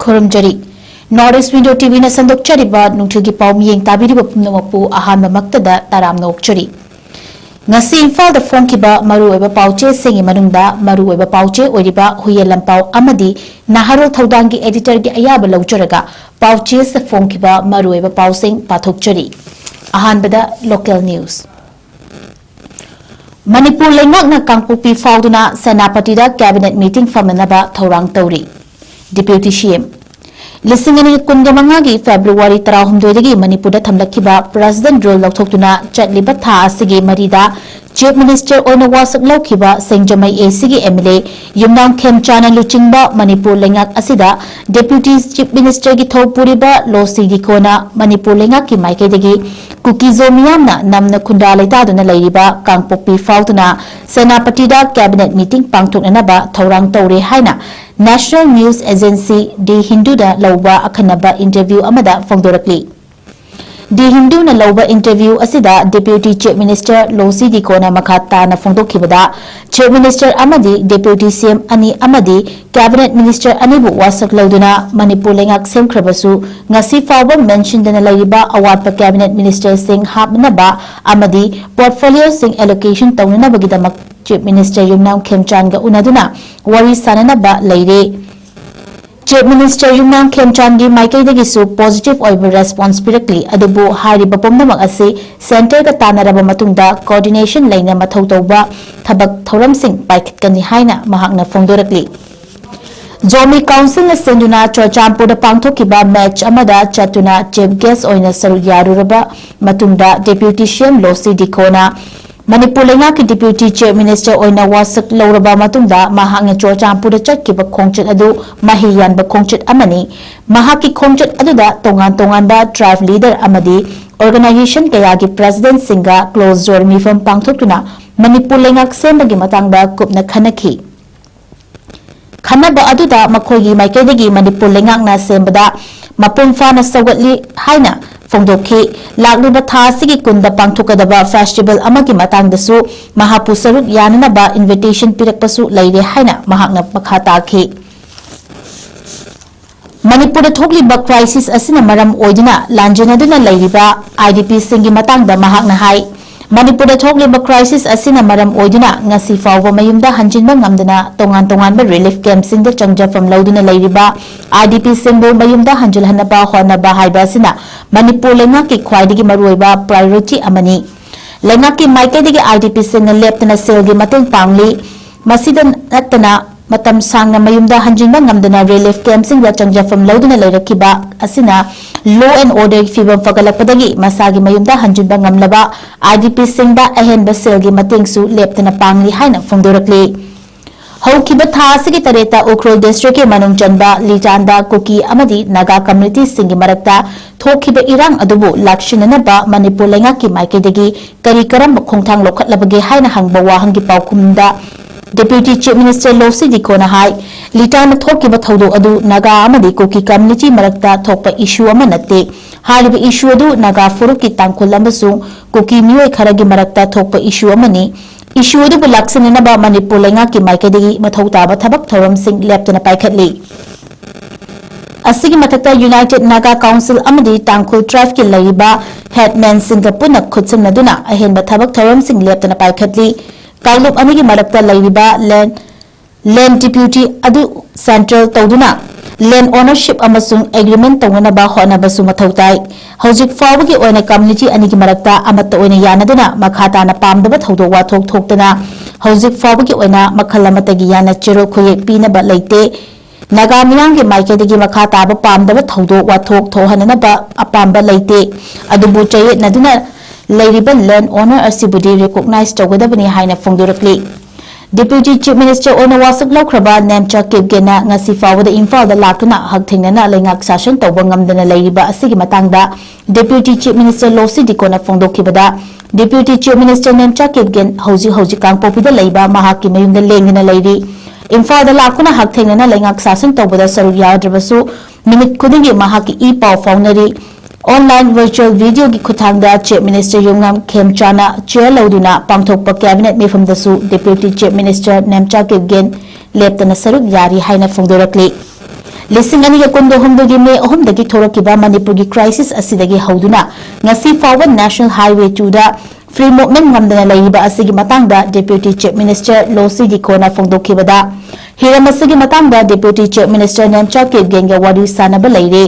खुरुमजरी north east window TV ने संदोक्चरिबा नुंथुगी पाउमियेंग ताबिरिबा पुमनमकपु अहानबमक्तदा तारामना ओक्चरी ngasi imphal da phongkiba maruoiba pauche singi manungda maruoiba pauche oiriba huyel lampau amadi naharol thaudangi editor gi ayaba lawjaraga pauche se phongkiba maruoiba pausing pathokchari ahanbada local news Manipur lengakna kangpupi fauduna senapati da cabinet meeting famnaba thorang tauri deputy CM Listening Kungamangagi February Tarahumdegi Manipur Tamlakiba President Rule Loktuna Chatliba Tha Sigi Marida Chief Minister Ona Wasak Lokiba Sengjamai A Sigi MLA Yumnam Khemchana Luchingba Manipur Lengak Asida Deputy Chief Minister Githo Puriba Losi Gikona Manipur Lengak Ki Maikadegi Kukizo Miyamna Namna Kundalita Duna Laiba Kangpopi Fautuna Senapatida Cabinet Meeting Pangtuknaba Thorang Tauri Haina National News Agency The Hindu da lauba akhanaba interview amada fongdorakli The Hindu na lauba interview asida Deputy Chief Minister Losi Dikona makhata na fongdokhibada Chief Minister amadi Deputy CM ani amadi Cabinet Minister anibu wasak lauduna Manipur lengak semkhrabasu ngasi fawba mention dana laiba awatpa Cabinet Minister sing hapnaba amadi portfolio sing allocation tawnana bagidamak Chief Minister Yumnam Khemchanga unaduna wari sananaba laire Chief Minister Yumnam Khemchandgi maikaidagisu positive oiba response pirakli adubu hariba pomnamak ase center ka tanaraba matungda coordination laina mathau tawba thabak thoramsing paikhatkani haina mahakna fongdorakli Zomi Council na senduna Churchampur da pangthokiba match amada chatuna chief guest oina saru yaruraba matungda Deputy CM Losi Dikona Manipur lengak Deputy Chief Minister oina wasak lauraba matungda mahakna Churchampur da chatkiba khongchat adu mahiyanba khongchat amani mahaki khongchat aduda tongan ba tribe leader amadi organization kayagi president singa close door mifam pangthokuna Manipur lengak sembagi matangda kupna khanaki Khanaba aduda makhogi maikaidagi Manipur lengak na sembada mapumfa na sagatli haina Fongdokhi Lagluba Thasigi Kunda Pangthokadaba Festival Amagi Matangdasu Mahapu Saruk Yananaba invitation Pirakpasu Laire Haina Mahakna Makhataki Manipur Thokliba crisis asina maram oiduna Lanjanaduna Lairiba IDP Singi Matangda Mahakna Hai Manipur Thokliba crisis asina maram oiduna ngasi fawba mayumda hanjinba ngamdana tongan relief camp singda changjafam lauduna lairiba IDP singbo mayumda hanjilhanaba honaba haiba asina Manipur lengaki khwaidigi maruiba priority amani lengaki maikaidigi IDP singna leptana selgi mateng pangli masida natana matam sangna mayumda hanjinba ngamdana relief camp singda changjafam lauduna lairakiba asina law and order fibam fagalakpadagi masagi mayumda hanjinba ngamlaba IDP singda ahenba selgi matengsu leptana pangli haina fongdorakli Haukiba Thasigi Tareta Ukhrul District Manung Chanba Lijanda Kuki Amadi Naga Community Singi Marakta Thokiba Irang Adubu Lakshinanaba Manipur Lengaki Maikadegi Kari Karam Khongthang Lokhatlabage Haina Hangba Wahangi Paukumda Deputy Chief Minister Losi Dikona Hai Litana Thokiba Thaudu Adu Naga Amadi Kuki Community Marakta Thokpa issue amanate Hariba issue adu Naga Furuki Tangkulambasu Kuki Miwe Kharagi Marakta Thokpa issue amani Issue adu bulaksanaba Manipur lengaki maikadegi mathau taba thabak thoram sing leptana paikhatli Asigi mathakta United Naga Council amadi Tangkhul Tribe ki laiba headman singa puna khutsamnaduna ahenba thabak thoram sing leptana paikhatli Kanglup anigi marakta laiba land deputy adu central tawduna land ownership amasung agreement tawna honabasu mathautai hojik fawgi oina community anigi marakta amatta oina yanaduna makhata na pamdaba thaudo wathok thoktana hojik fawgi oina makhalamata yana chiro khoye pina ba leite naga miyang ge maikadegi makhata ba pamdaba thaudo wathok thohanana ba apamba leite adubu chaye naduna lairiba land owner asibudi recognize tawgadabani haina fongdorakli Deputy Chief Minister Ona Wasak Laukraba Nemcha Kipgena ngasi fawada Imphal da lakuna hakthingnana lengak session tawba ngamdana lairiba asigi matangda Deputy Chief Minister Losi Dikona fongdokhibada Deputy Chief Minister Nemcha Kipgen hauji kangpopida leiba mahaki mayumda lengna lairi Imphal da lakuna hakthingnana lengak session tawbada saru yadrabasu minute khudingi mahaki paw fawnari online virtual video ki khuthangda Chief Minister Yumnam Khemchana chair lauduna pangthokpa cabinet mifamdasu Deputy Chief Minister Nemcha Kipgen leptana saruk yari haina fongdorakli लिसिंग अनिगा कुंदोहुमदगी मे अहुमदगी थोरकिबा मणिपुर की crisis असिदगी हौदुना ngasi फाव national highway 2 दा free movement ngamdana laiba asigi matangda Deputy Chief Minister Losi Gikona phongdokhibada हिरम असगी मतंगदा deputy chief minister Nemcha के गेंगे वारी सानब लेरे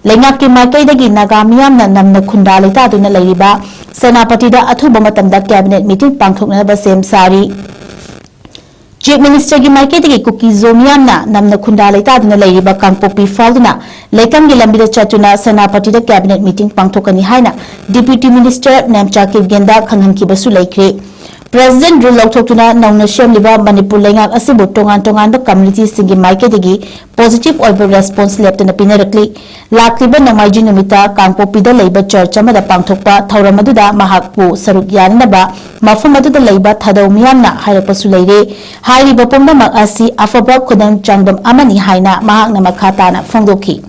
लेंगा के माइकैदगी नागा मियामना नमना खुंडा लेतादुना लेरिबा सेनापतिदा अथुबा मतमदा कैबिनेट मीटिंग पांगथोकनबा सेम सारी चीफ मिनिस्टर की माइकैदगी कुकी जोमियामना नमना खुंडा लेतादुना लेरिबा कांगपोपी फाउदुना लेकम की लंबिदा चतुना सेनापतिदा कैबिनेट मीटिंग पांगथोकनी हाइना डिप्यूटी मिनिस्टर नेमचा के गेंदा खंगहनखिबसु लेख्रे President Rule Lauktokuna Nauna Shemliba Manipur Lengak Asibu Tongan Tongan Community Singi Maiketigi Positive Over Response Leptana Pinarakli Lakliba Namaiji Numita Kangpo Pida Labor Church Amada Pangthokpa Tauramaduda Mahakpu Saruk Yanaba Mafamaduda Labor Thadau Miyamna Hairapasu Leire Hairiba Pumba Asi Afaba Kudang Changdam Amani Haina Mahak Namakhatana Fongdoki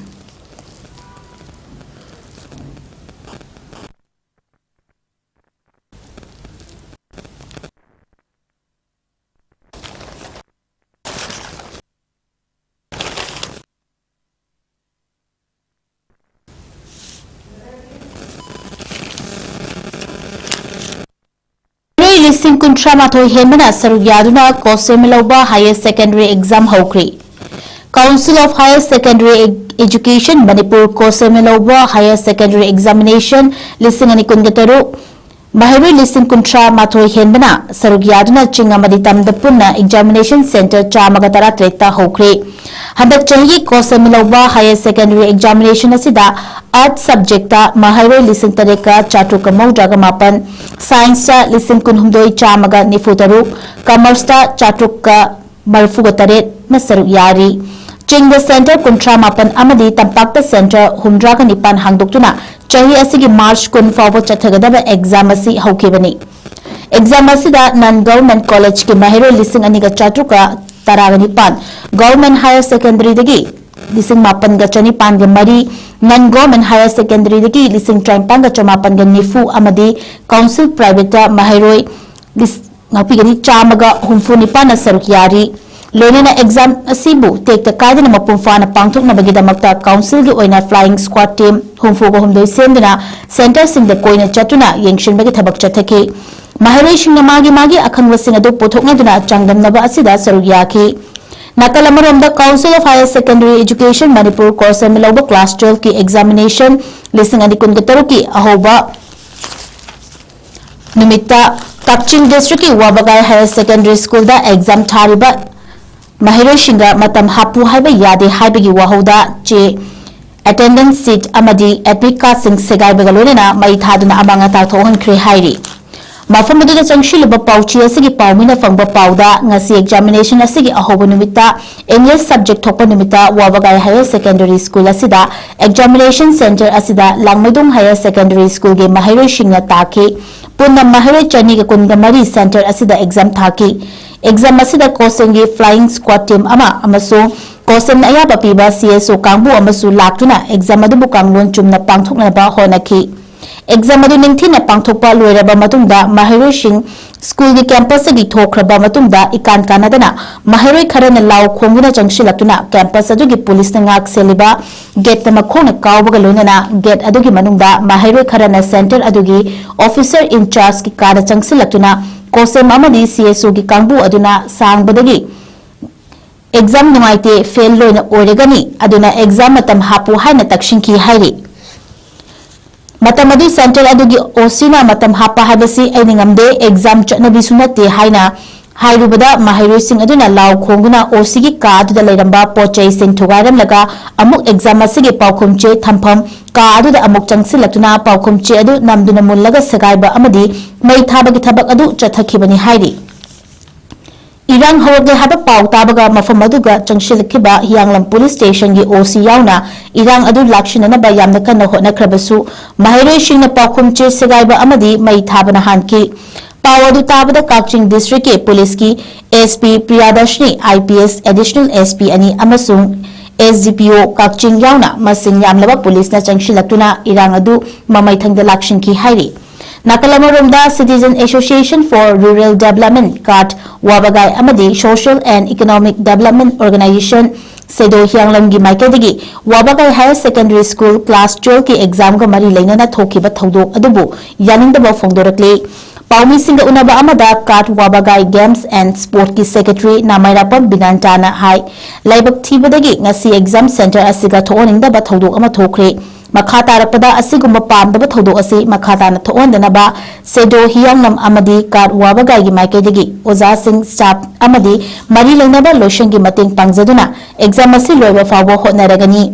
लिसिंग कुंट्रा माथोई हेमना सरुक यादुना कोसेमलौबा higher secondary exam हौक्री council of higher secondary education Manipur कोसेमलौबा higher secondary examination लिसिंग अनि कुंगतरु महरु लिसिंग कुंट्रा माथोई हेमना सरुक यादुना चिंग अमदि तमदा पुन्ना एग्जामिनेशन सेंटर चामगा तरा त्रेता हौक्री हंदक चही कोसेमलौबा हायर सेकेंडरी एग्जामिनेशन असिदा आर्ट सब्जेक्ट महरु लिसिंग तरेका चाटुका मौद्रागा मापन साइंस लिसिंग कुनहुमदोई चामगा निफुतरु कॉमर्स चाटुका मरफुगा तरेत मसरु यारी चिंग सेंटर कुंट्रा मापन अमदी तंपाक सेंटर हुमद्रागा निपान हांगदोक्तुना चही असिगी मार्च कुन फावो चथगदबा एग्जाम असि हौकेबनी एग्जाम असिदा नॉन गवर्नमेंट कॉलेज के महरु लिसिंग अनिगा चाटुका तरागा निपान गवर्नमेंट हायर सेकेंडरी दगी लिसिंग मापन गा चनिपान गा मरी नॉन गवर्नमेंट हायर सेकेंडरी दगी लिसिंग ट्राइम्पान गा चमापन गा निफु अमदी काउंसिल प्राइवेट महरोई ngapigani chamaga humfu nipana saruk yari लोनेना एग्जाम असिबु तेक्ता कायदना मपुम फाना पांगथोकनबगी दमक्ता काउंसिल गी ओइना फ्लाइंग स्क्वाड टीम हुमफुगो हुमदोई सेमदना सेंटर सिंगदा कोइना चतुना येंगशिनबगी थबक चथकी महरोई सिंगना मागी मागी अखंगवसिंग अदु पोथोकनदुना चांगदमनबा असिदा सरुक याखी नाकल अमरोमदा council of higher secondary education Manipur कोर्स एमलौबा क्लास 12 की एग्जामिनेशन लिसिंग अनि कुनगतरु की अहोबा निमित्ता कक्चिंग डिस्ट्रिक्ट की वाबगाय हायर सेकेंडरी स्कूल दा एग्जाम थारिबा महरोइशिंगा मतम हापु हाइबा यादे हाइबगी वाहोदा चे अटेंडेंस सीट अमदी एडमिट कार्ड सिंग सेगाइबगा लोनेना मई थादुना अमांगा ताथोहनख्रे हाइरी मफमदुदा चंगशिलुबा पाउची असिगी पाउमिना फंगबा पाउदा ngasi एग्जामिनेशन असिगी अहोबा नुमिता इंग्लिश सब्जेक्ट थोपा नुमिता वाबगाय हायर सेकेंडरी स्कूल असिदा एग्जामिनेशन सेंटर असिदा लांगमैदुंग हायर सेकेंडरी स्कूल गे महरोइशिंगा ताके पुन्ना महरोइ चनीगा कुनगा मरी सेंटर असिदा एग्जाम थाकी एग्जाम असिदा कोसेंगी फ्लाइंग स्क्वाड टीम अमा अमसो कोसेन अयाबा पीबा सीएसओ कांगबु अमसु लाक्तुना एग्जाम अदुबु कांगलोन चुमना पांगथोकनबा होनखी एग्जाम अदु निंगथिना पांगथोकपा लोयरबा मतुंगदा महरोइशिंग स्कूल की कैंपस की थोखरबा मतुंगदा इकान कानदना महरोइ खरना लाव खोंगुना चंगशिलक्तुना कैंपस अदुगी पुलिस नाक सेलिबा गेट मखोना कावबगा लोनना गेट अदुगी मनुंगदा महरोइ खरना सेंटर अदुगी ऑफिसर इंचार्ज की कार चंगशिलक्तुना कोसेम अमदी सीएसओ की कांगबु अदुना सांगबदगी एग्जाम नुमाइते फेल लोइना ओरेगनी अदुना एग्जाम मतम हापु हाइना तक्षिंकी हाइरी मतम अदु सेंटर अदुगी ओसीना मतम हापा हाइबसी ऐनिंगमदे एग्जाम चटनबी सुनते हाइना हाइरुबदा महरोइसिंग अदुना लाव खोंगुना ओसीगी का अदुदा लेरंबा पोचै सिंग थुगारमलगा अमुक एग्जाम असिगे पाउखुमचे थंफम का अदुदा अमुक चंगसिलक्तुना पाउखुमचे अदु नमदुना मुल्लगा सगाइबा अमदी मई थाबगी थबक अदु चथखिबनी हाइरी इरांग हवगे हाबा पाउ ताबगा मफम अदुगा चंगसिलखिबा हियांगलम पुलिस स्टेशन की ओसी यावना इरांग अदु लाक्षिननबा यामना कन्न होनख्रबसु महरोइसिंगना पाउखुमचे सगाइबा अमदी मई थाबना हानकी पाव अदु ताबदा काक्चिंग डिस्ट्रिक्ट के पुलिस की SP Priyadarshini IPS additional SP अनि अमसुंग एसडीपीओ काक्चिंग यावना मसिंग यामलबा पुलिसना चंगसिलक्तुना इरांग अदु ममैथंगदा लाक्षिनकी हाइरी नाकलमरोमदा citizen association for rural development CARD Wabagai अमदी social and economic development organisation SEDO Hiyanglam की माइकेदगी Wabagai higher secondary school class 12 की एग्जाम का मरी लेना थोखिबा थौदोक अदुबु यानिंगदबा फोंदोरकले पाउमी सिंह उनबा अमदा काट वाबागाई गेम्स एंड स्पोर्ट की सेक्रेटरी नामाइरापम बिनांटाना हाई लाइबक थीबदगी ngasi एग्जाम सेंटर असिगा थोनिंगदबा थौदोक अमा थोखरे मखा तारपदा असिगुम्बा पामदबा थौदोक असि मखा ताना थोंदनबा सेदो हियांगलम अमदी काट वाबागाई की माइकेदगी ओजा सिंह स्टाफ अमदी मरी लेनबा लोशन की मतेंग पांगजदुना एग्जाम असि लोइबा फावबा होटनरगनी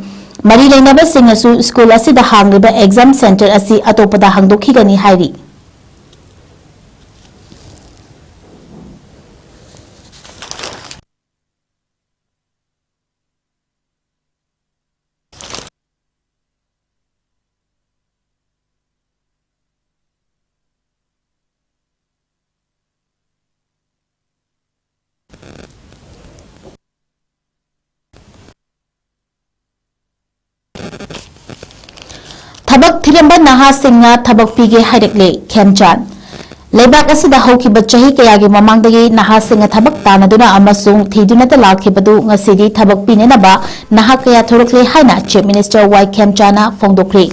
मरी लेनबा सिंगसु स्कूल असिदा हांगलिबा एग्जाम सेंटर असि अतोपदा हांगदोखिगनी हाइरी थबक थिरंबा नहा सिंगा थबक पीगे हाइरकले खेमचान लेबाक असिदा हौखिबा चही कयागी ममांगदगी नहा सिंगा थबक तानदुना अमसुंग थीदुनता लाखिबदु ngasiदी थबक पीनेनबा नहा कया थोरकले हाइना चीफ मिनिस्टर वाई खेमचाना फोंदोखरे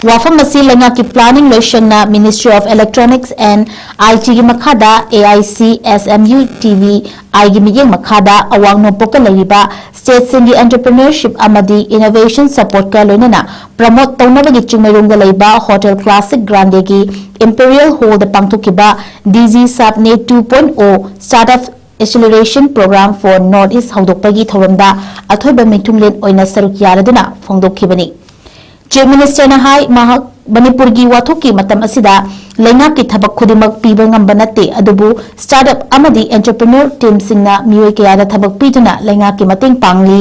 वाफम असी लंगा की प्लानिंग लोशंगना ministry of electronics and IT की मखादा AICSMU TV आई की मियेंग मखादा अवांग नोपोक लरिबा स्टेट सिंगी एंटरप्रेन्योरशिप अमदी इनोवेशन सपोर्ट का लोनना प्रमोट तौनबगी चिंगमेरुंग लैबा होटल क्लासिक ग्रांडे की इंपीरियल हॉल द पांगथोकिबा DG साबने 2.0 startup acceleration programme for north east हौदोकपगी थौरमदा अथोइबा मिथुंगलेन ओइना सरुक यारदुना फोंदोखिबनी चीफ मिनिस्टर ने हाई मणिपुर की वाथों की मतम असिदा लेंगा की थबक खुदिमक पीबा ngamba नते अदुबु स्टार्टअप अमदी एंटरप्रेन्योर टीम सिंगना मियोय कयादा थबक पीदुना लेंगा की मतेंग पांगली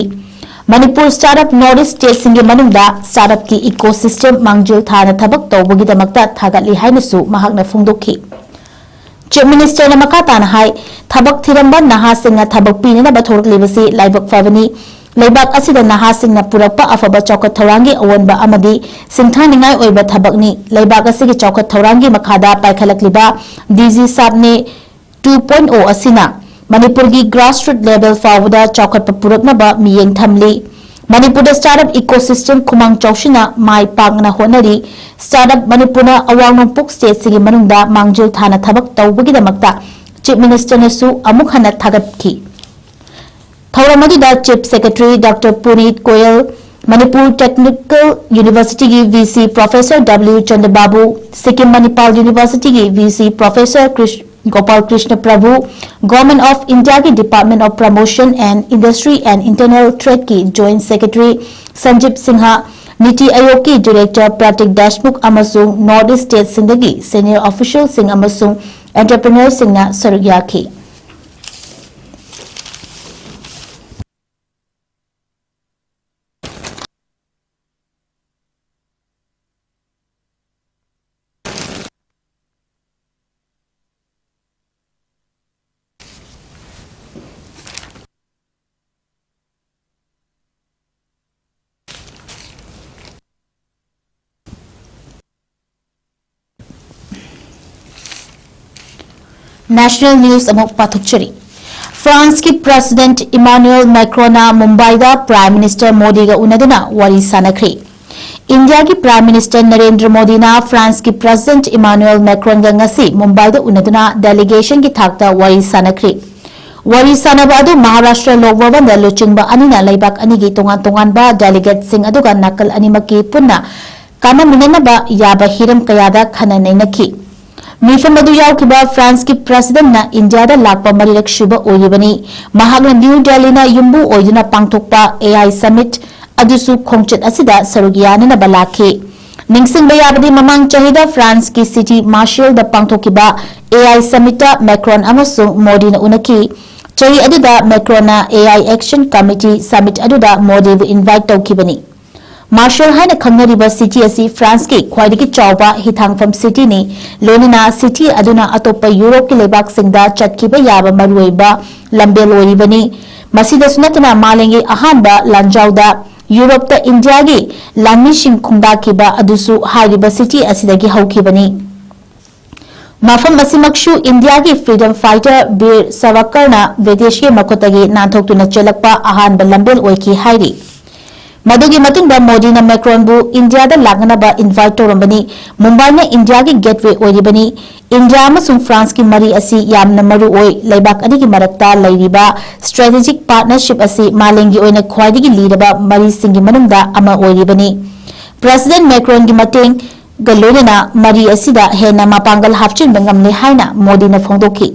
Manipur startup north east state सिंगे मनुंगदा स्टार्टअप की इकोसिस्टम मांगजिल थाना थबक तौबगीदमक्ता थागतली हाइनसु महाकना फोंदोखी चीफ मिनिस्टर ने मका ताना हाई थबक थिरंबा नहा सिंगना थबक पीनेना बथोरकलिबसी लाइबक फावनी लेबाक असिदा नहासिंगना पुरक्पा अफबा चौकत थौरांगी अवनबा अमदी सिंथानिंगाई ओइबा थबकनी लेबाक असिगी चौकत थौरांगी मखादा पाइखलकलिबा DG साबने 2.0 असिना मणिपुर की ग्रासरूट लेवल फावदा चौकत पुरकनबा मियेंग थमली मणिपुर स्टार्टअप इकोसिस्टम खुमांग चौशिना माई पांगना होनरी स्टार्टअप मणिपुर अवांग नोंपोक स्टेट सिगी मनुंगदा मांगजिल थाना थबक तौबगीदमक्ता चीफ मिनिस्टर नेसु अमुक हन्ना थागतखी थौरमदुदा chief secretary doctor Puneet Goyal Manipur technical university की VC professor W Chandrababu Sikkim Manipal university की VC professor Gopal Krishna Prabhu government of India की department of promotion and industry and internal trade की जॉइंट सेक्रेटरी संजीव सिन्हा नीति आयोग की डायरेक्टर प्रतीक देशमुख अमसुंग नॉर्थ ईस्ट स्टेट सिंदगी सीनियर ऑफिशियल सिंह अमसुंग एंटरप्रेन्योर सिंहना सरुक याखी नेशनल न्यूज अमुक पाथुकचरी फ्रांस की प्रेसिडेंट इमानुएल मैक्रोना मुंबईदा प्राइम मिनिस्टर मोदी का उनदुना वरी सानखरे इंडिया की प्राइम मिनिस्टर नरेंद्र मोदी ना फ्रांस की प्रेसिडेंट इमानुएल मैक्रोन का ngasi मुंबईदा उनदुना डेलीगेशन की थाकता वरी सानखरे वरी सानबादु महाराष्ट्र लोकभवन लुचिंगबा अनिना लेबाक अनिगी तोंगान तोंगानबा डेलीगेट सिंह अदुगा नकल अनिमकी पुन्ना कानमिननबा याबा हिरम कयादा खननैनखी मीफम फ्रांस की प्रेसिडेंट इंडिया लाप मरीरक सूब न्यू दिल्ली यूंबू पांथोप AI समिट खोचत सरुक यानब लाखे निंगसिंग ममांग चाहिदा फ्रांस की सिटी मार्शल पांथोब AI समिट मैक्रोन मोदी उनकी चही अदुदा Macron AI action committee summit Modi invite तौखिबनी मार्शल है खंगरीब सिटी असी फ्रांस की ख्वाइदगी चौबा हिथांगफम सिटी ने लोनना सिटी अदुना अतोप यूरोप की लेबाक सिंगदा चटखिबा याबा मरुइबा लंबेल ओरिबनी मसीदसु नतना मालेंगे अहानबा लांजाउदा यूरोप ता इंडिया की लांमिशिंग खुंदाखिबा अदुसु हाइरिबा सिटी असिदगी हौखिबनी मफम असिमक्सु इंडिया की फ्रीडम फाइटर वीर सावरकरना ब्रिटिश के मखोतगी नांथोक्तुना चेलक्पा अहानबा लंबेल ओइकी हाइरी मदुगी मतुंगदा मोदीना मैक्रोनबु इंडिया दा लागनबा इनवाइट तौरंबनी मुंबई इंडिया की गेटवे ओइरिबनी इंडिया अमसुंग फ्रांस की मरी असी यामना मरु ओइ लेबाक अनिगी मरक्ता लैरिबा स्ट्रेटेजिक पार्टनरशिप असी मालेंगी ओइना ख्वाइदिगी लीरबा मरी सिंगी मनुंगदा अमा ओइरिबनी प्रेसिडेंट मैक्रोन की मतेंग गलोना मरी असिदा हेना मापांगल हापचिन बंगमने हाइना मोदीना फोंदोकी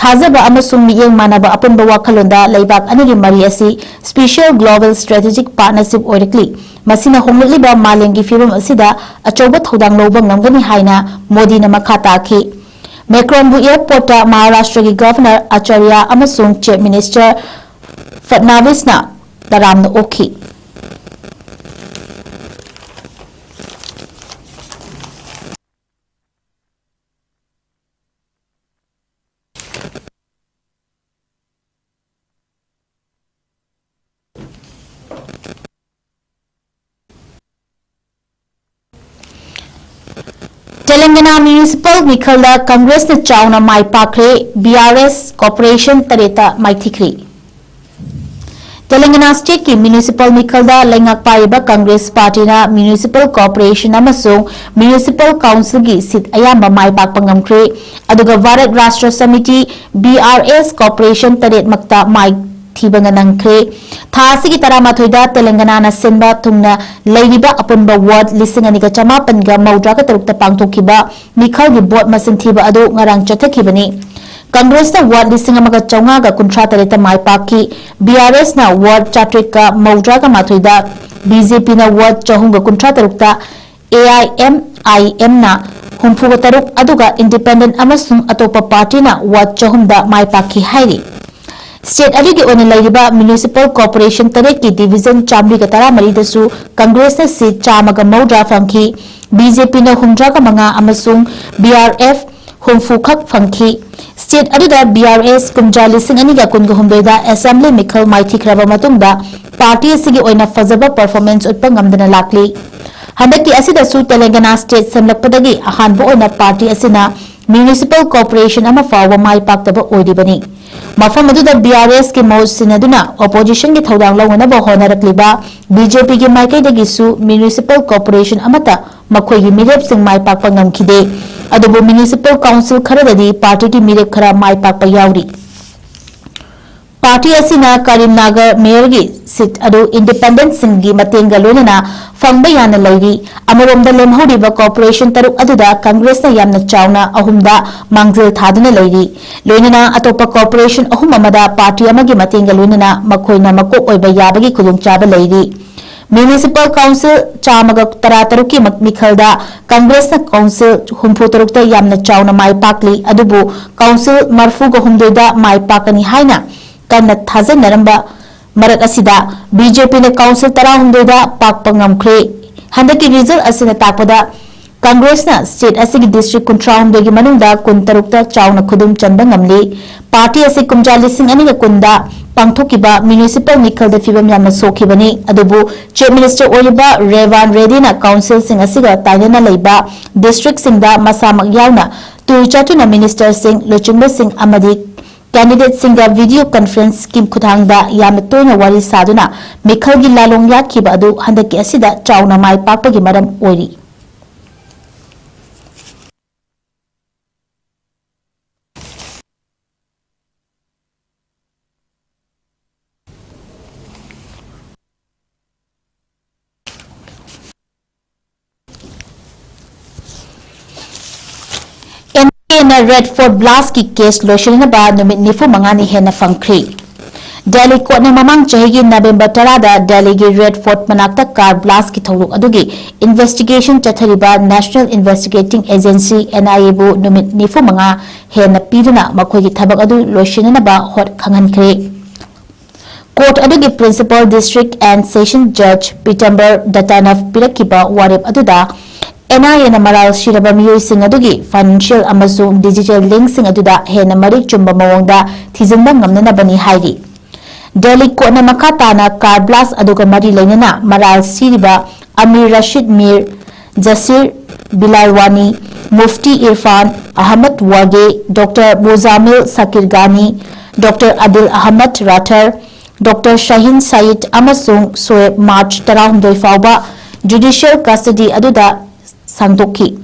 थाजबा अमसुंग मियेंग मानबा अपनबा वाखलोंदा लेबाक अनिगी मरी असी स्पेशल ग्लोबल स्ट्रेटेजिक पार्टनरशिप ओइरक्ली मसिना होंगलिबा मालेंगी फिरम असिदा अचौबा थौदांग लौबा ngamgani हाइना मोदीना मखा ताखी मैक्रोनबु एयरपोर्ट महाराष्ट्र की गवर्नर आचार्य अमसुंग चीफ मिनिस्टर फडणवीसना तरामना ओखी तेलंगाना म्यूनिसिपल मिखलदा कांग्रेस ने चाउना माई पाखरे बीआरएस कॉर्पोरेशन तरेता माइथिख्री तेलंगाना स्टेट की म्यूनिसिपल मिखलदा लेंगाक पाइबा कांग्रेस पार्टी ना म्यूनिसिपल कॉर्पोरेशन अमसुंग म्यूनिसिपल काउंसिल की सीट अयाम्बा माई पाकपा ngamkhre aduga भारत राष्ट्र समिति बीआरएस कॉर्पोरेशन तरेत मक्ता माई थीबंगा नंखरे थासी की तरामाथोइदा तेलंगाना ना सिनबा थुंगना लेरिबा अपुनबा वार्ड लिसिंग अनिगा चमापनगा मौद्रागा तरुक्ता पांगथोखिबा मिखल की बोर्ड मसिन थीबा अदो ngarang चथखिबनी कांग्रेस ना वार्ड लिसिंग अमगा चौंगागा कुंथ्रा तरेता माई पाकी बीआरएस ना वार्ड चाट्रिका मौद्रागा माथोइदा बीजेपी ना वार्ड चहुंगा कुंथ्रा तरुक्ता एआईएमआईएम ना हुंफुगा तरुक अदुगा इंडिपेंडेंट अमसुंग अतोपा पार्टी ना वार्ड चहुंदा माई पाकी हाइरी स्टेट अदुगी ओने लैरिबा म्यूनिसिपल कॉर्पोरेशन तरेट की डिवीजन चामरीगा तरा मरीदसु कांग्रेस ने सीट चामगा मौद्रा फंखी बीजेपी ने हुमद्रागा मंगा अमसुंग बीआरएफ हुमफुखक फंखी स्टेट अदुदा बीआरएस कुमजा लिसिंग अनिगा कुनगा हुमबेदा असेंबली मिखल माइथिख्रबा मतुंगदा पार्टी असिगी ओइना फजबा परफॉर्मेंस उत्पा ngamdana लाकली हंदकी असिदसु तेलंगाना स्टेट सेमलकपदगी अहानबा ओइना पार्टी असिना म्यूनिसिपल कॉर्पोरेशन अमा फावबा माई पाक्तबा ओइदिबनी मफम अदुदा बीआरएस के मौज सिनदुना ऑपोजिशन के थौदांग लौनबा होनरक्लिबा बीजेपी के माइकैदगिसु म्यूनिसिपल कॉर्पोरेशन अमता मखोइगी मिरेप सिंग माई पाकपा ngamkhide अदुबु म्यूनिसिपल काउंसिल खरददी पार्टी की मिरेप खरा माई पाकपा यावरी पार्टी असिना करीमनगर मेयर की सीट अदु इंडिपेंडेंट सिंह की मतेंगा लोनना फंगबा याना लैरी अमरोमदा लेमहौरिबा कॉर्पोरेशन तरुक अदुदा कांग्रेस ना यामना चावना अहुमदा मांगजिल थादुना लैरी लोनना अतोपा कॉर्पोरेशन अहुम अमदा पार्टी अमगी मतेंगा लोनना मखोइना मकोक ओइबा याबगी खुलुंगचाबा लैरी म्यूनिसिपल काउंसिल चामगा तरा तरुक की मिखलदा कांग्रेस ना काउंसिल हुंफु तरुकता यामना चावना माई पाकली अदुबु काउंसिल मरफुगा हुमदोइदा माई पाकनी हाइना कन्ना थाजनरंबा मरक असिदा बीजेपी ने काउंसिल तरा हुमदोइदा पाकपा ngamkhre हंदकी रिजल्ट असिना ताकपदा कांग्रेस ना स्टेट असिगी डिस्ट्रिक्ट कुंथ्रा हुमदोगी मनुंगदा कुन तरुकता चावना खुदुम चंबा ngamle पार्टी असि कुमजा लिसिंग अनिगा कुंदा पांगथोकिबा म्यूनिसिपल मिखलदा फिबम यामना सोखिबनी अदुबु चीफ मिनिस्टर ओइबा रेवान रेड्डी ना काउंसिल सिंग असिगा ताइना लैबा डिस्ट्रिक्ट सिंगदा मसामक यावना तुचाटुना मिनिस्टर सिंग लोचिंबा सिंग अमदी कैंडिडेट सिंह वीडियो कॉन्फ्रेंस स्कीम खुथांगदा याम तोयना वारी सादुना मिखल की लालोंग याखिबा अदु हंदकी असिदा चावना माई पाकपगी मरम ओइरी रेड फोर्ट ब्लास्ट की केस लोशनबा नुमित निफु मंगानी हेना फंख्री दिल्ली कोर्ट ने ममांग चहेगी नवेंबर 10 दिल्ली की रेड फोर्ट मनाक्ता कार ब्लास्ट की थौरुक अदुगी इन्वेस्टिगेशन चथरिबा नेशनल इन्वेस्टिगेटिंग एजेंसी एनआईए बु नुमित निफु मंगा हेना पीदुना मखोगी थबक अदु लोशनबा होट खंगनख्रे कोर्ट अदुगी प्रिंसिपल डिस्ट्रिक्ट एंड सेशन जज पीटम्बर दत्तानव पिरकिबा वारेप अदुदा एनआईए मराल सिरबा मियोइसिंग अदुगी फाइनेंशियल अमसुंग डिजिटल लिंक्सिंग अदुदा हेना मरिक चुम्बा मवोंगदा थिजिनबा ngamnanabani हाइरी दिल्ली कोर्ट मखा ताना कार ब्लास्ट अदुगा मरी लेनना मराल सिरिबा Amir Rashid Mir Jasir Bilarwani Mufti Irfan Ahmad Wagay, doctor Muzammil Sakirgani, doctor Adil Ahmad Rather, doctor Shaheen Saeed अमसुंग सोएब मार्च 16 फाउबा जुडिशियल कस्टडी अदुदा सांदोखी।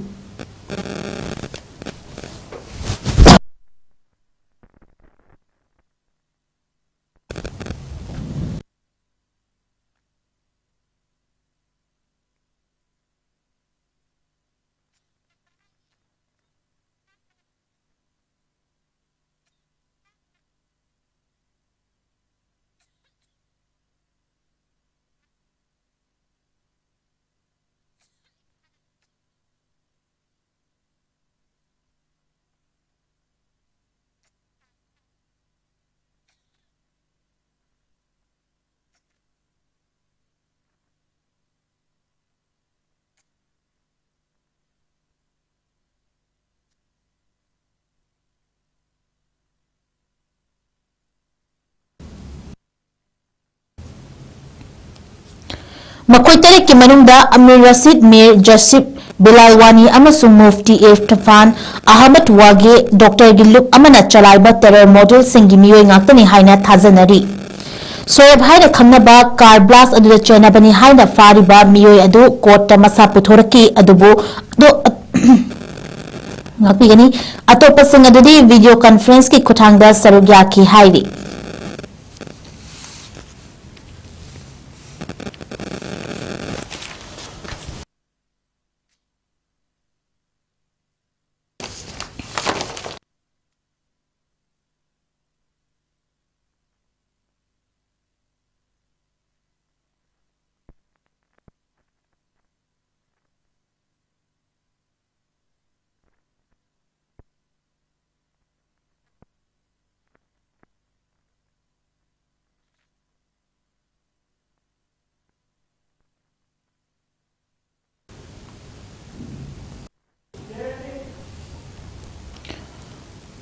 मकोई तरेक की मनुंगदा अमीर रशीद मीर जसिब बिलालवानी अमसुंग मुफ्ती इरफान अहमद वागे डॉक्टर गिलुक अमना चलाइबा टेरर मॉडल सिंगी मियोय ngaktani haina thajanari सोएब हाइना खंगनबा कार ब्लास्ट अदुदा चेनबनी हाइना फारिबा मियोय अदु कोर्ट मसा पुथोरकी अदुबो दो ngakpigani atopasing adudi video conference की खुथांगदा सरुक याकी हाइरी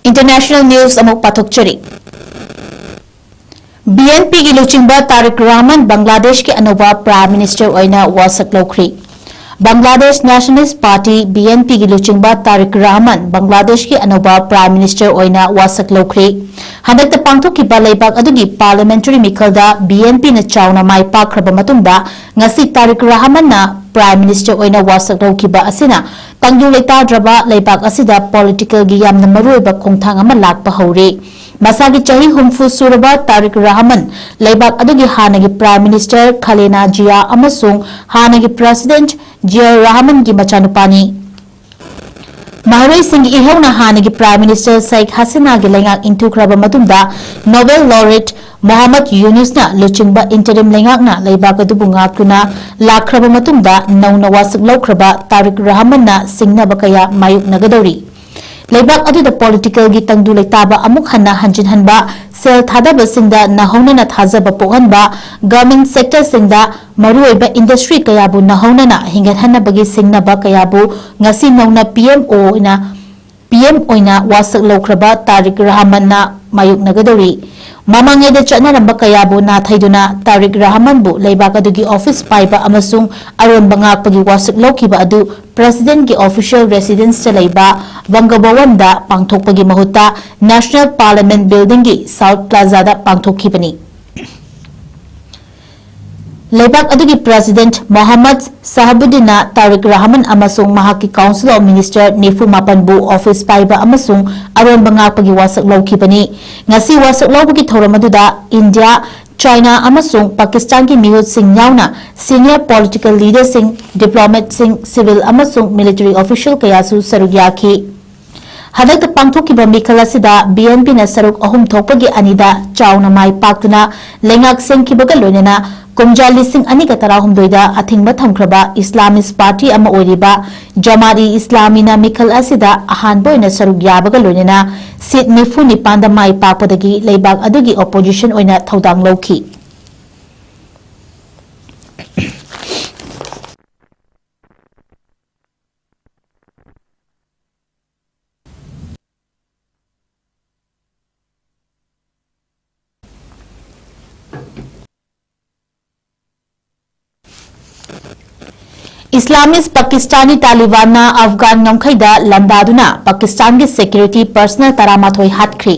इंटरनेशनल न्यूज अमुक पाथोकचरी बीएनपी की लुचिंबा तारिक रहमान बांग्लादेश के अनोबा प्राइम मिनिस्टर ओइना वासक लौखरी बांग्लादेश नेशनलिस्ट पार्टी बीएनपी की लुचिंबा तारिक रहमान बांग्लादेश के अनोबा प्राइम मिनिस्टर ओइना वासक लौखरी हंदक पांथोखिबा लेबाक अदुगी पार्लियामेंटरी मिखलदा बीएनपी न चाउना माई पाखरबा मतुंगदा ngasi तारिक रहमान ना प्राइम मिनिस्टर ओइना वासक लौखिबा असिना तंगु लेताद्रबा लेबाक असिदा पॉलिटिकल गी यामना मरुइबा खोंथांग अमा लाकपा हौरे मसागी चाही हुमफु सुरबा तारिक रहमान लेबाक अदुगी हानगी प्राइम मिनिस्टर खलेना जिया अमसुंग हानगी प्रेसिडेंट जिया रहमान की मचानुपानी महरोई सिंह इहौना हानगी प्राइम मिनिस्टर शेख हसीना की लेंगाक इंथुख्रबा मतुंगदा नोबेल लॉरेट मोहम्मद यूनुसना लुचिंबा इंटरिम लेंगाकना लेबाक अदुबु ngaktuna लाखरबा मतुंगदा नौना वासक लौख्रबा तारिक रहमानना सिंगनबा कया मायुक नगदौरी लेबाक अदुदा पॉलिटिकल गी तंगदु लेताबा अमुक हन्ना हंजिन हनबा सेल थादबा सिंगदा नहौनना थाजबा पोहनबा गवर्नमेंट सेक्टर सिंगदा मरुओइबा इंडस्ट्री कयाबु नहौनना हिंगत हन्नबगी सिंगनबा कयाबु ngasi नौना पीएम ओइना वासक लौख्रबा तारिक रहमानना मायुक नगदौरी ममांगेदा चटनारंबा कयाबु नाथैदुना तारिक रहमानबु लेबाक अदुगी ऑफिस पाइबा अमसुंग अरोनबा ngaकपगी वासक लौखिबा अदु प्रेसिडेंट की ऑफिशियल रेसिडेंस चलैबा बंगभवनदा पांगथोकपगी महुत्ता नेशनल पार्लियामेंट बिल्डिंग की साउथ प्लाजादा पांगथोखिबनी लेबाक अदुगी प्रेसिडेंट मोहम्मद साहबुद्दीन तारिक रहमान अमसुंग महाकी काउंसिल ऑफ मिनिस्टर निफु मापनबु ऑफिस पाइबा अमसुंग अरोन बंगाकपगी वासक लौखिबनी ngasi वासक लौबगी थौरम अदुदा इंडिया चाइना अमसुंग पाकिस्तान की मिहुत सिंह याउना सीनियर पॉलिटिकल लीडर सिंह डिप्लोमेट सिंह सिविल अमसुंग मिलिटरी ऑफिशियल कयासु सरुक याखी हदक पांथोखिबा मिखल असिदा बीएनपी न सरुक अहुम थोकपगी अनिदा चाउना माई पाक्तुना लेंगाक सेंखिबगा लोइनना कुमजा लिसिंग अनिगा तराहुमदोइदा अथिंगबा थमख्रबा इस्लामिस्ट पार्टी अमा ओइरिबा जमाती इस्लामीना मिखल असिदा अहानबा ओइना सरुक याबगा लोइनना सीट 94 माई पाकपदगी लेबाक अदुगी ऑपोजिशन ओइना थौदांग लौखी इस्लामिस्ट पाकिस्तानी तालिबान अफगान नमखैदा लंदादुना पाकिस्तान की सिक्योरिटी पर्सनल तरामाथोई हाटख्री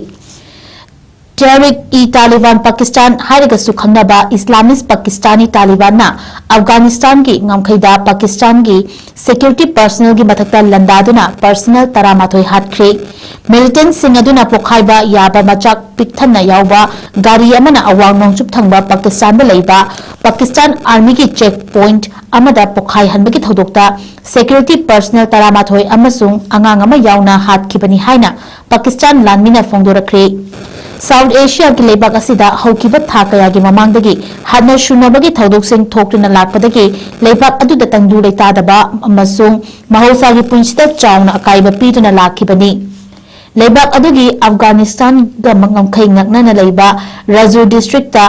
तालिबान पाकिस्तान खंगनबा इस्लामिस्ट पाकिस्तानी तालिबान अफगानिस्तान की नमखैदा पाकिस्तान की सिक्योरिटी पर्सनल की मथक्ता लंदादुना पर्सनल तरामाथोई हाटख्री मिलिटेंट सिंह अदुना पोखाइबा याबा मचाक पिकथन यावबा गाड़ी अमना अवांग नोंचुप थंगबा पाकिस्तान दा लैबा पाकिस्तान आर्मी की चेक पॉइंट अमदा पोखाइ हनबगी थौदोक्ता सिक्योरिटी पर्सनल तरामाथोई अमसुंग अंगांग अमा यावना हाटखिबनी हाइना पाकिस्तान लानमिना फोंदोरख्रे साउथ एशिया की लेबाक असिदा हौकिबा था कयागी ममांगदगी हादना शुनबगी थौदोकसिंग थोक्तुना लाकपदगी लेबाक अदुदा तंगदु लेतादबा अमसुंग महौसागी पुंसिदा चावना अकाइबा पीदुना लाखिबनी लेबाक अदुगी अफगानिस्तान गा मंगमखै ngaknana leiba Rajour district ta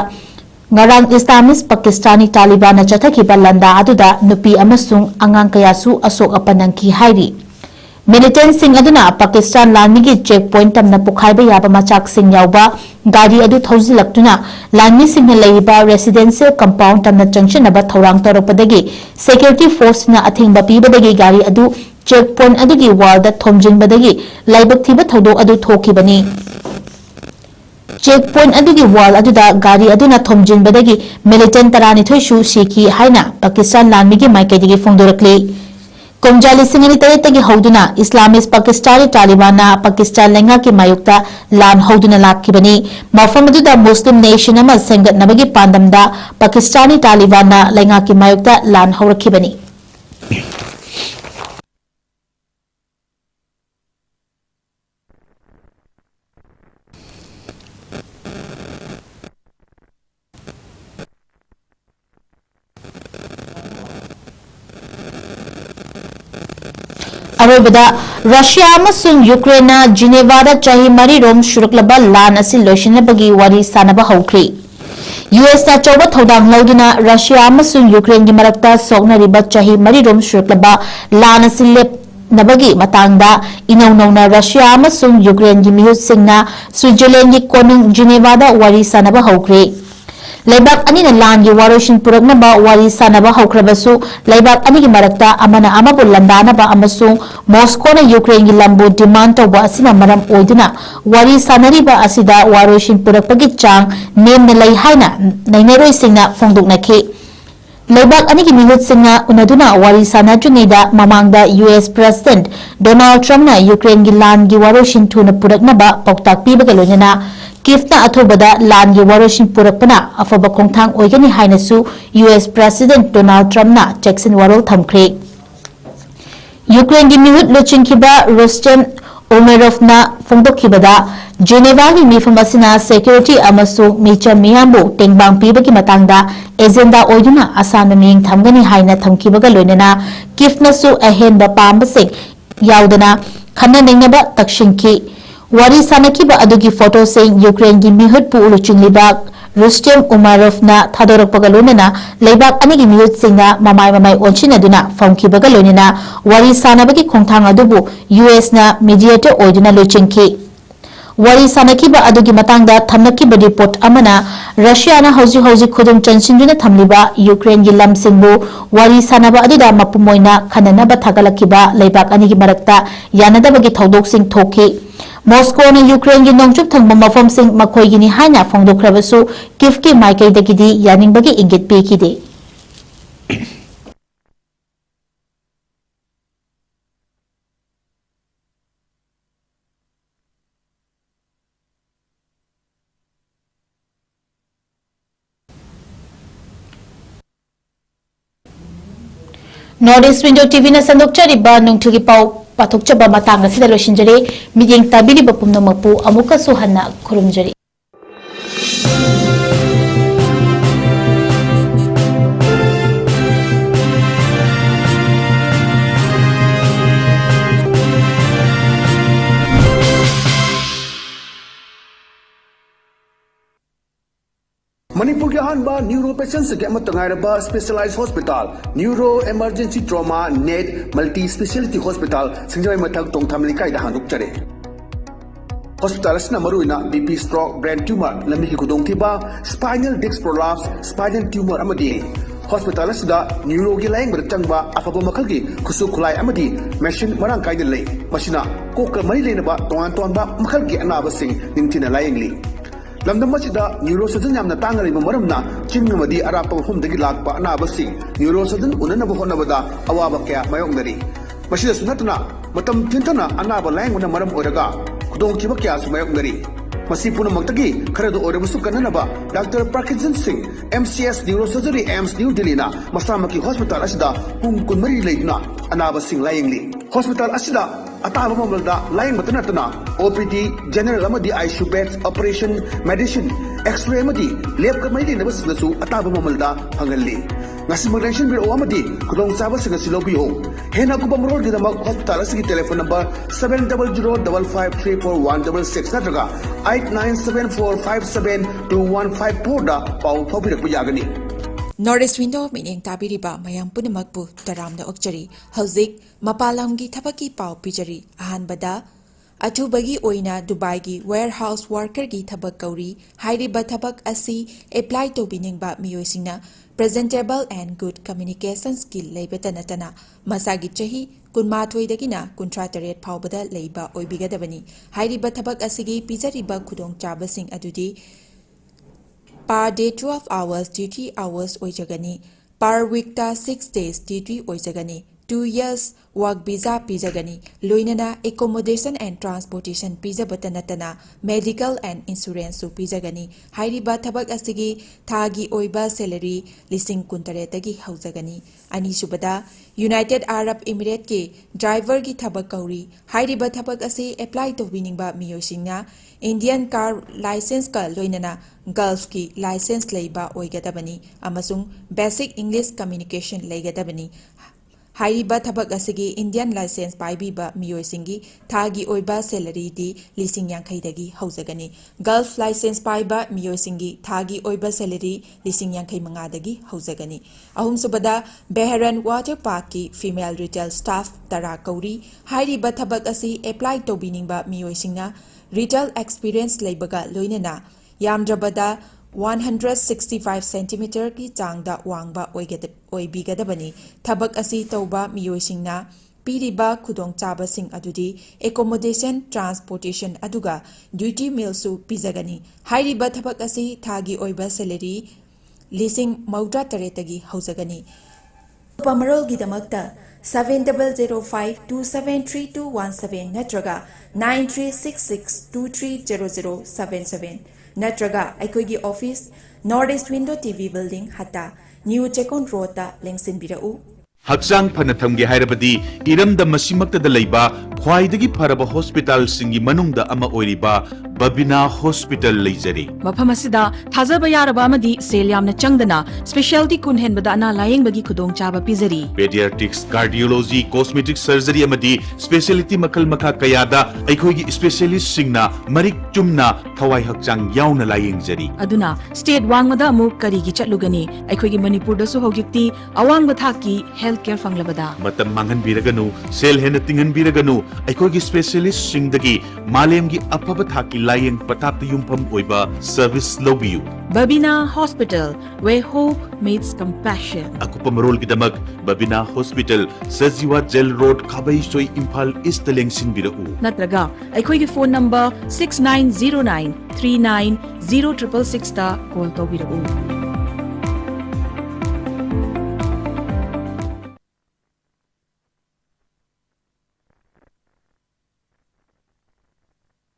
ngarang Islamist Pakistani Taliban chathakhiba landa aduda nupi amasung angang kayasu asok apanangki hairi militant sing aduna Pakistan lanmi checkpoint tamna pukhaiba yaba machak sing yauba gari adu thauzilaktuna lanmi sing leiba residential compound tamna junction aba thorang toropadagi security force na athingba pibadagi gari adu checkpoint adugi wall da thomjinbadagi laibak thiba thodok adu thokibani checkpoint adugi wall aduda gari aduna thomjinbadagi militant tarani thoishu siki haina Pakistan lanmi gi maikadigi fongdorakli Kumjali singani tayetagi hauduna Islamist Pakistani Taliban Pakistan lenga ki mayukta lan hauduna lakkibani mafam aduda Muslim nation ama sengatnabagi pandamda Pakistani Taliban lenga ki mayukta lan haurakibani अरोबदा Russia अमसुंग Ukraine जिनेवादा चाही मरी रोम शुरुकलबा लान असि लोशनबगी वारी सानबा हौख्री US ना चौबा थौदांग लौदुना Russia अमसुंग यूक्रेन की मरक्ता सोगनरिबा चाही मरी रोम शुरुकलबा लान असि लेपनबगी मतंगदा इनौनौना रशिया अमसुंग यूक्रेन की मिहुत सिंगना स्विट्जरलैंड की कोनुंग जिनेवादा वारी सानबा हौख्री लेबाक अनिना लान की वारोशिन पुरकनबा वारी सानबा हौख्रबसु लेबाक अनिगी मरक्ता अमना अमबु लंदानबा अमसु मॉस्को ने यूक्रेन की लंबु डिमांड तौबा असिना मरम ओइदुना वारी सानरिबा असिदा वारोशिन पुरकपगी चांग नेमना लई हाइना नैनरोइ सिंगना फोंदोकनखि लेबाक अनिगी मिहुत सिंगना उनदुना वारी सानजुनेदा ममांगदा यूएस प्रेसिडेंट डोनाल्ड ट्रम्प ना यूक्रेन की लान की वारोशिन थुना पुरकनबा पौताक पीबगा लोइना किफ्ता अथोबदा लान की वारोशिन पुरकपना अफब खोंथांग ओइगनी हाइनसु यूएस प्रेसिडेंट डोनाल्ड ट्रम्प ना जैक्सन वारोल थमख्रे यूक्रेन की मिहुत लुचिनखिबा रुस्टेम उमेरोव ना फोंदोखिबदा जेनेवा की मिफम असिना सिक्योरिटी अमसु मिचम मियामबु टेंगबांग पीबगी मतंगदा एजेंडा ओइदुना आसान मिंग थमगनी हाइना थमखिबगा लोइनना किफ्टनसु अहेनबा पामबसे याउदना खन्ना नेंगबा तक्षिंखी वारी सानखिबा अदुगी फोटो से यूक्रेन की मिहुत पु उलुचिंगलिबा रुस्टेम उमरोवना थादोरकपगा लोइनना लेबाक अनिगी मिहुत सिंगना ममाय ओनचिनदुना फमखिबगा लोइनना वारी सानबगी खोंथांग अदुबु यूएस ना मीडिएटर ओइदुना लुचिंखि वारी सानखिबा अदुगी मतंगदा थमनखिबा रिपोर्ट अमना रशिया ना हौजी खुदुम चनसिंजुना थमलिबा यूक्रेन की लमसिंगबु वारी सानबा अदुदा मपुमोइना खननबा थागलखिबा लेबाक अनिगी मरक्ता यानदबगी थौदोकसिंग थोखि मॉस्को ने यूक्रेन की नोंचुप थंगबा मफमसिंग मखोइगिनी हाइना फोंदोखरबसु किफ की माइकैदगिदी यानिंगबगी इंगित पीखिदे नॉर्थ ईस्ट विंडो टीवी ने संदोक्चरिबा नुंगथुगी पाउ पाथोक्चबा मतंग असिदा लोइसिनजरे मियेंग ताबिरिबा पुमनमकपु अमुकसु हन्ना खुरुमजरी मणिपुर के अहम न्यूरो पेशेंट्स के specialise hospital neuro emergency trauma नेट मल्टी स्पेशलिटी हॉस्पिटल सिंजय मथक तोंगथम लिकाइदा हानुकचरे हॉस्पिटल असना मरुइना बीपी स्ट्रोक ब्रेन ट्यूमर लंबी की खुदोंथिबा spinal disc prolapse spinal tumour अमदी hospital asida neuro gi laing ber changba afaba makal gi khusu khulai amadi machine marang kai de lei masina kokka mari lena ba ton ba makal gi anaba sing ningtina laing li lamdam masida neurosurgeon yamna tangari maramna chingmadi arapa hum dagi lakpa anaba sing neurosurgeon unana ba honabada awaba kya mayong dari masida sunatna matam tintana anaba laing una maram oraga khudong chiba kya sumayong dari masi punamakta kharado orabusu kananaba Dr. Parkinson Singh MCS Neurosurgery AIMS New Delhi na masamaki hospital asida pung kunmari leidna anaba sing layingli hospital asida ataba mamalda laying matanatana OPD general amadi ICU beds operation medicine x-ray amadi lab ka mai lena basnasu ataba mamalda hangalli ngasi maglension biro amadi kudong saba singa silobiho hena ko bamrol gidamak hospital asigi telephone number 700553416 natraga 8974572154 da pau phobirak yagani Northeast Window meaning tabiriba mayam punamakpu taramna okchari hauzik mapalamgi thabaki pau pijari ahanbada Atubagi oina Dubai gi warehouse worker gi thabak kauri hairiba thabak asi apply to biningba miyoisina presentable and good communication skill leibetanatana masagi chahi kunmathoi dagina kuntrataret phawbada leiba oibigadabani hairiba thabak asigi pijariba khudong chabasing adudi per day 12 hours duty hours oijagani per week ta 6 days duty oijagani 2 years work visa pijagani loinana accommodation and transportation pijabatanatana medical and insurance su pijagani hairiba thabak asigi thagi oiba salary lising kuntaretagi haujagani ani subada United Arab Emirates ke driver gi thabak kauri hairiba thabak asi apply to winingba miyosingna Indian car license ka loinana Gulf ki license leiba oigadabani amasung basic English communication leigadabani Hairiba thabak asigi Indian license paibiba miyoisingi thagi oiba salary di lising yankhai dagi haujagani Gulf license paiba miyoisingi thagi oiba salary lising yankhai manga dagi haujagani ahum subada Beharan Water Park ki female retail staff tara kauri hairiba thabak asi apply to biningba miyoisingna retail experience leibaga loinena yamdrabada 165 cm ki changda wangba oibigadabani thabak asi tauba miyoisingna piriba khudong chaba sing adudi accommodation transportation aduga duty meal su pizagani hairiba thabak asi thagi oiba salary lising mauda taretagi haujagani pamarol gidamakta 7005273217 natraga 9366230077 natraga aikoigi office Northeast Window TV building hata New Chekon Road ta lengsinbirau Hakchang phana thamge hairabadi iramda masimakta da leiba khwaidagi pharaba hospital singi manungda ama oiriba Babina Hospital leijari mafam asida thajaba yaraba amadi sel yamna changdana specialty kunhenbada ana layingbagi khudong chaba pizari pediatrics cardiology cosmetic surgery amadi specialty makal makha kayada aikhoigi specialist singna marik chumna thawai hakchang yauna layingjari aduna state wangmada amu karigi chatlugani aikhoigi manipur da su hogikti awangba thaki healthcare fanglabada matam mangan biraganu sel hena tingan biraganu aikhoigi specialist singdagi malemgi apaba thaki laying patapta yumpam oiba service lobiyu Babina Hospital where hope meets compassion akupa marol gidamak Babina Hospital Sajiwa Jail Road Khabai Soi Imphal East lengsin birau natraga aikhoigi phone number 6909390666 ta call tawbirau